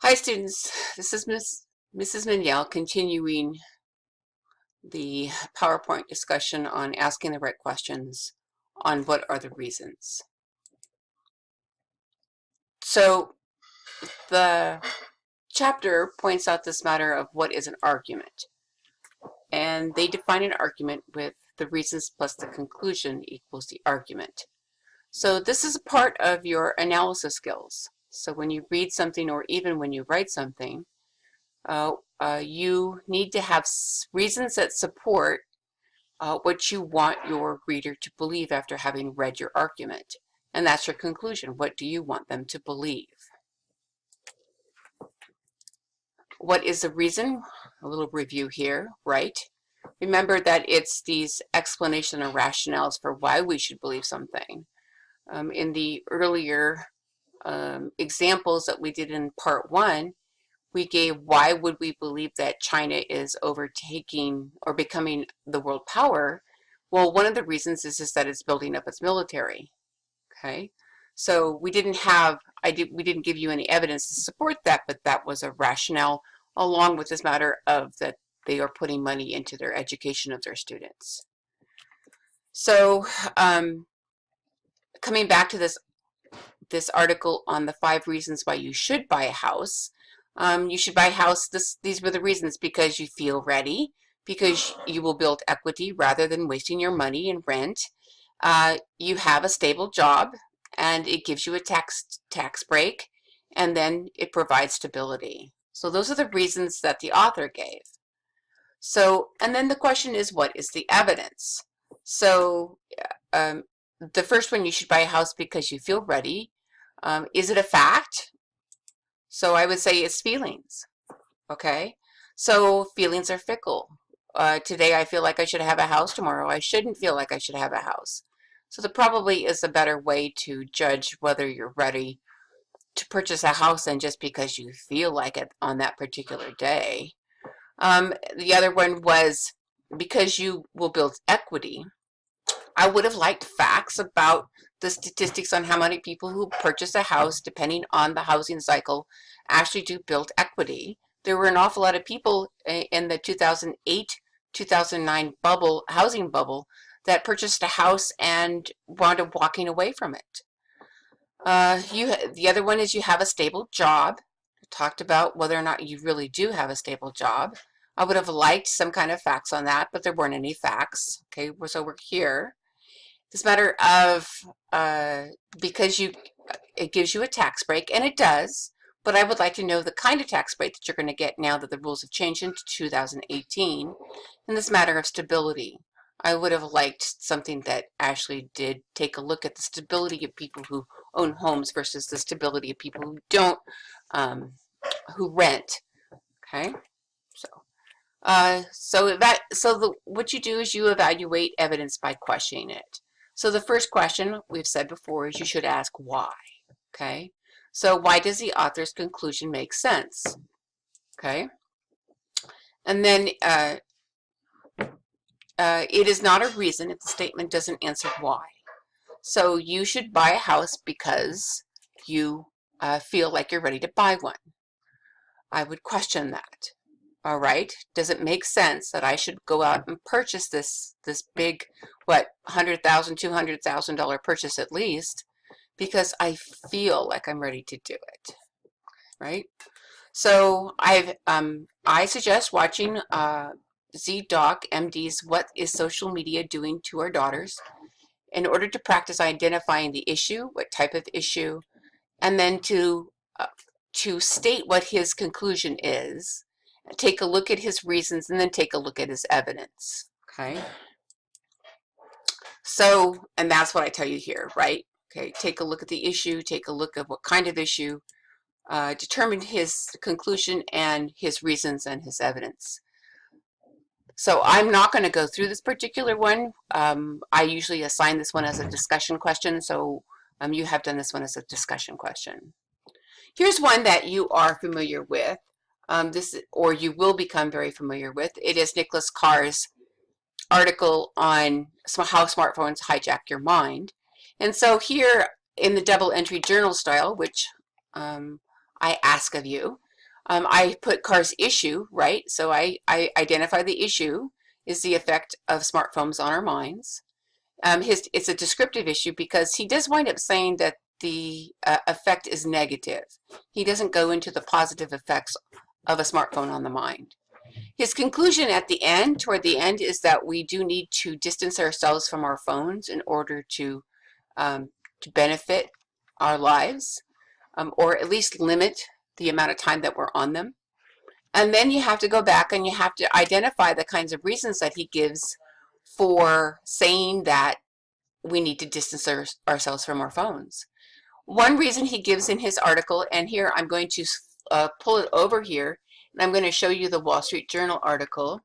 Hi students, this is Mrs. Mignell continuing the PowerPoint discussion on asking the right questions on what are the reasons. So the chapter points out this matter of what is an argument, and they define an argument with the reasons plus the conclusion equals the argument. So this is a part of your analysis skills. So when you read something or even when you write something, you need to have reasons that support what you want your reader to believe after having read your argument. And that's your conclusion. What do you want them to believe? What is the reason? A little review here, right? Remember that it's these explanations or rationales for why we should believe something. In the earlier examples that we did in part 1, we gave why would we believe that China is overtaking or becoming the world power. Well, one of the reasons is that it's building up its military. Okay, so we didn't give you any evidence to support that, but that was a rationale along with this matter of that they are putting money into their education of their students. So coming back to this article on the 5 reasons why you should buy a house. You should buy a house. These were the reasons: because you feel ready, because you will build equity rather than wasting your money in rent. You have a stable job, and it gives you a tax break, and then it provides stability. So those are the reasons that the author gave. So, and then the question is, what is the evidence? So the first one, you should buy a house because you feel ready. Is it a fact? So I would say it's feelings. Okay, so feelings are fickle. Today I feel like I should have a house. Tomorrow I shouldn't feel like I should have a house. So there probably is a better way to judge whether you're ready to purchase a house than just because you feel like it on that particular day. The other one was because you will build equity. I would have liked facts about the statistics on how many people who purchase a house, depending on the housing cycle, actually do build equity. There were an awful lot of people in the 2008-2009 housing bubble, that purchased a house and wound up walking away from it. The other one is you have a stable job. I talked about whether or not you really do have a stable job. I would have liked some kind of facts on that, but there weren't any facts. Okay, so we're here. This matter of because it gives you a tax break, and it does, but I would like to know the kind of tax break that you're going to get now that the rules have changed into 2018. In this matter of stability, I would have liked something that actually did take a look at the stability of people who own homes versus the stability of people who don't, who rent. Okay, what you do is you evaluate evidence by questioning it. So the first question we've said before is you should ask why. Okay, so why does the author's conclusion make sense? Okay, and then it is not a reason if the statement doesn't answer why. So you should buy a house because you feel like you're ready to buy one. I would question that. All right, does it make sense that I should go out and purchase this big, what, $100,000, $200,000 purchase at least, because I feel like I'm ready to do it, right? So I suggest watching ZDoc MD's What is Social Media Doing to Our Daughters, in order to practice identifying the issue, what type of issue, and then to state what his conclusion is. Take a look at his reasons, and then take a look at his evidence. Okay, so, and that's what I tell you here, right? Okay, take a look at the issue, take a look at what kind of issue, determine his conclusion and his reasons and his evidence. So I'm not going to go through this particular one. I usually assign this one as a discussion question, so you have done this one as a discussion question. Here's one that you are familiar with. Or you will become very familiar with. It is Nicholas Carr's article on how smartphones hijack your mind. And so here in the double entry journal style, which I ask of you, I put Carr's issue, right? So I identify the issue is the effect of smartphones on our minds. It's a descriptive issue because he does wind up saying that the effect is negative. He doesn't go into the positive effects of a smartphone on the mind. His conclusion at the end, toward the end, is that we do need to distance ourselves from our phones in order to benefit our lives, or at least limit the amount of time that we're on them. And then you have to go back and you have to identify the kinds of reasons that he gives for saying that we need to distance ourselves from our phones. One reason he gives in his article, and here I'm going to pull it over here, and I'm going to show you the Wall Street Journal article.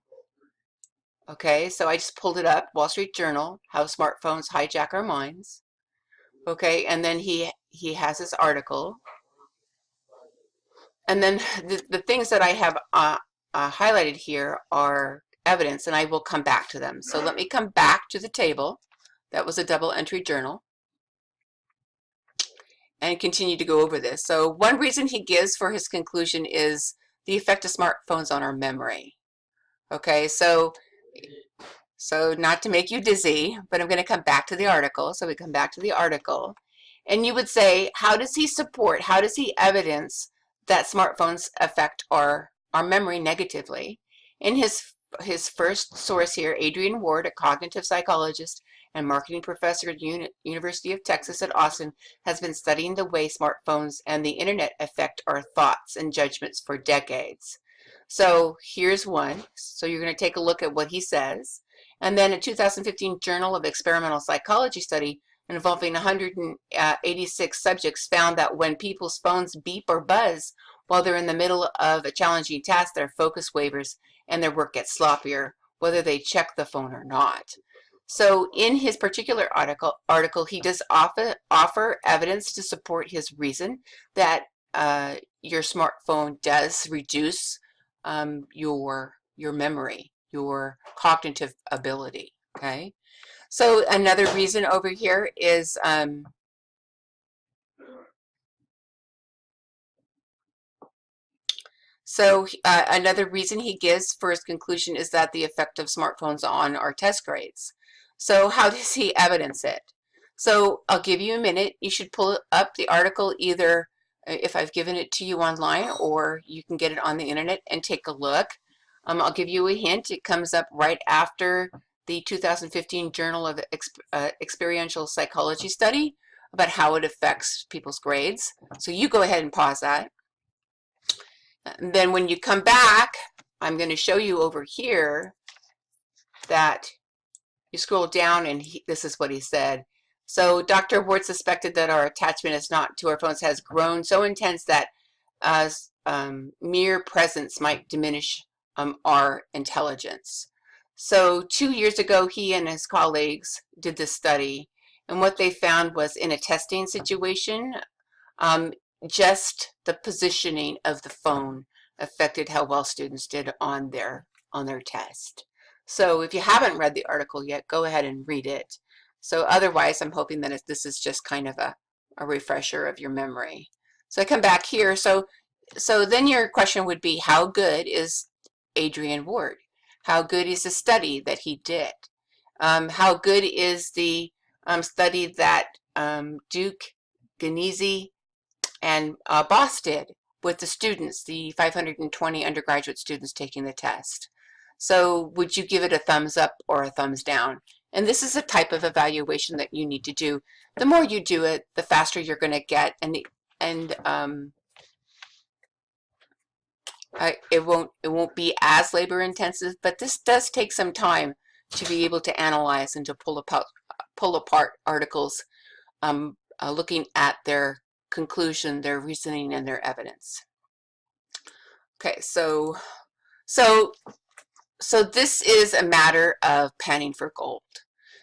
Okay, so I just pulled it up, Wall Street Journal, How Smartphones Hijack Our Minds. Okay, and then he has his article. And then the things that I have highlighted here are evidence, and I will come back to them. So let me come back to the table. That was a double entry journal. And continue to go over this. So one reason he gives for his conclusion is the effect of smartphones on our memory. Okay, so not to make you dizzy, but I'm going to come back to the article. So we come back to the article. And you would say, how does he evidence that smartphones affect our memory negatively? In his first source here, Adrian Ward, a cognitive psychologist and marketing professor at University of Texas at Austin, has been studying the way smartphones and the internet affect our thoughts and judgments for decades. So here's one. So you're going to take a look at what he says. And then a 2015 Journal of Experimental Psychology study involving 186 subjects found that when people's phones beep or buzz while they're in the middle of a challenging task, their focus wavers and their work gets sloppier, whether they check the phone or not. So in his particular article, he does offer evidence to support his reason that your smartphone does reduce your memory, your cognitive ability. Okay. So another reason over here is another reason he gives for his conclusion is that the effect of smartphones on our test grades. So how does he evidence it? So I'll give you a minute. You should pull up the article either if I've given it to you online, or you can get it on the internet and take a look. I'll give you a hint. It comes up right after the 2015 Journal of Experiential Psychology study about how it affects people's grades. So you go ahead and pause that. And then when you come back, I'm going to show you over here that you scroll down and this is what he said. So Dr. Ward suspected that our attachment to our phones has grown so intense that mere presence might diminish our intelligence. So 2 years ago, he and his colleagues did this study, and what they found was in a testing situation, just the positioning of the phone affected how well students did on their test. So if you haven't read the article yet, go ahead and read it. So otherwise, I'm hoping that this is just kind of a refresher of your memory. So I come back here. So then your question would be, how good is Adrian Ward? How good is the study that he did? How good is the study that Duke, Ganese, and Boss did with the students, the 520 undergraduate students taking the test? So would you give it a thumbs up or a thumbs down? And this is a type of evaluation that you need to do. The more you do it, the faster you're going to get, and it won't be as labor intensive, but this does take some time to be able to analyze and to pull apart articles, looking at their conclusion, their reasoning, and their evidence. Okay, so this is a matter of panning for gold.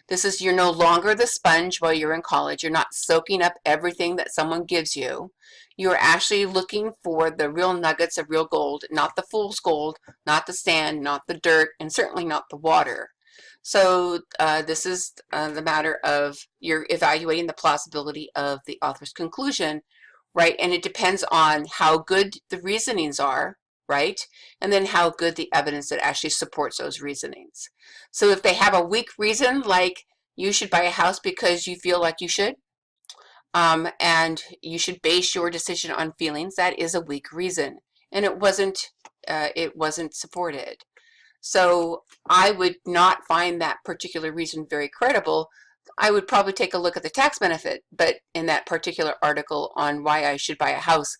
This is, you're no longer the sponge while you're in college. You're not soaking up everything that someone gives you. You're actually looking for the real nuggets of real gold, not the fool's gold, not the sand, not the dirt, and certainly not the water. So this is the matter of you're evaluating the plausibility of the author's conclusion right? And it depends on how good the reasonings are, right? And then how good the evidence that actually supports those reasonings. So if they have a weak reason, like you should buy a house because you feel like you should, and you should base your decision on feelings, that is a weak reason, and it wasn't supported. So I would not find that particular reason very credible. I would probably take a look at the tax benefit, but in that particular article on why I should buy a house,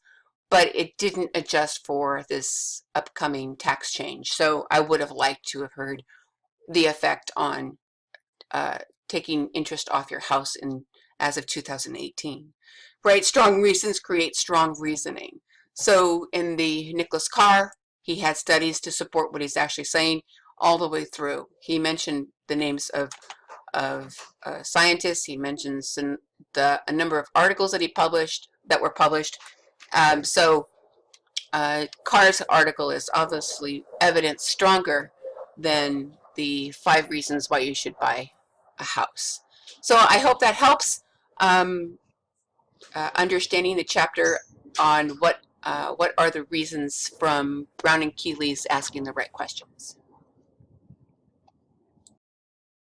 but it didn't adjust for this upcoming tax change. So I would have liked to have heard the effect on taking interest off your house as of 2018. Right? Strong reasons create strong reasoning. So in the Nicholas Carr, he had studies to support what he's actually saying all the way through. He mentioned the names of scientists. He mentions a number of articles that were published. Carr's article is obviously evidence stronger than the 5 reasons why you should buy a house. So I hope that helps understanding the chapter on what are the reasons from Browne and Keeley's Asking the Right Questions.